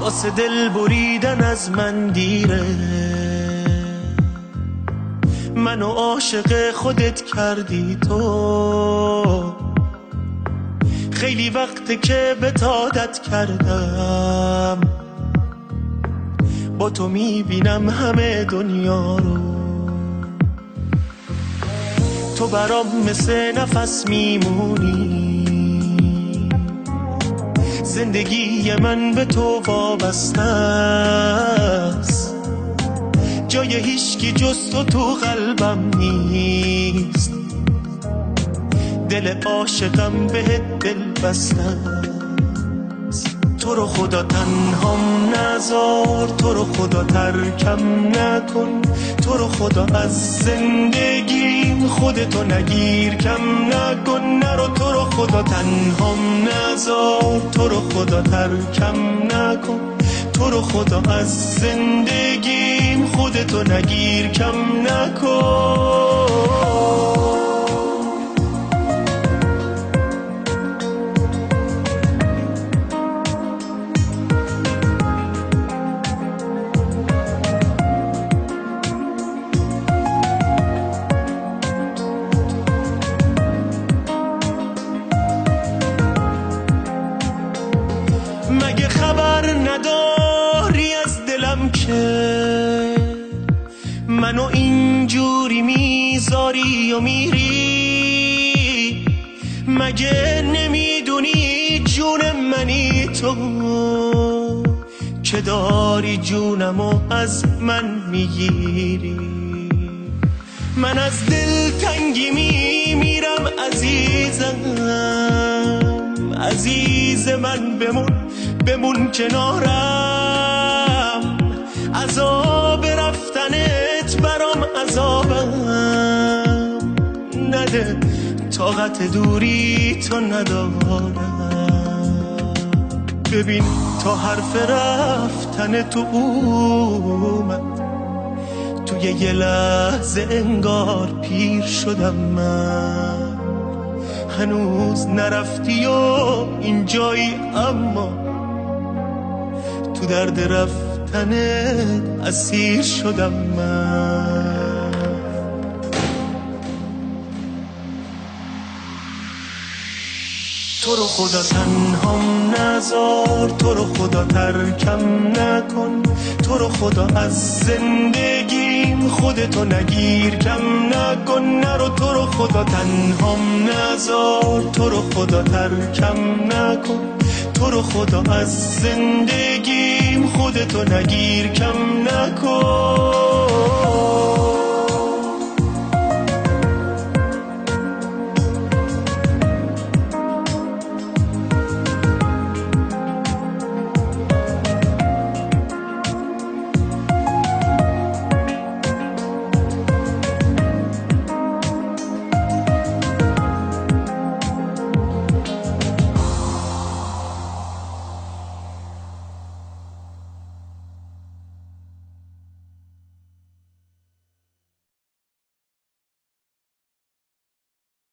واسه دل بریدن از من دیره. منو عاشق خودت کردی تو، خیلی وقته که بهت عادت کردم. با تو میبینم همه دنیا رو، تو برام مثل نفس میمونی. زندگی من به تو وابسته است، جای هیچکی جز تو قلبم نیست. دل عاشقم بهت دل بسته است. تو رو خدا تنهام نذار، تو رو خدا ترکم نکن، تو رو خدا از زندگیم خودتو نگیر کم نکن. نرو تو رو خدا تنهام نذار، تو رو خدا ترکم نکن، تو رو خدا از زندگیم خودتو نگیر کم نکن. مگه خبر نداری از دلم که منو اینجوری میذاری و میری؟ مگه نمیدونی جون منی تو که داری جونمو از من میگیری؟ من از دل تنگی میمیرم عزیزم، عزیز من بمون کنارم. عذاب رفتنت برام عذابم نده، طاقت دوری تو ندارم. ببین تا حرف رفتن تو اومد، توی یه لحظه انگار پیر شدم من. هنوز نرفتی و اینجایی، اما تو درد رفتنت اسیر شدم من. تو رو خدا تنهام نذار، تو رو خدا ترکم نکن، تو رو خدا از زندگیم خودتو نگیر کم نکن. نرو تو رو خدا تنهام نذار، تو رو خدا ترکم نکن، تو رو خدا از زندگیم خودتو نگیر کم نکن.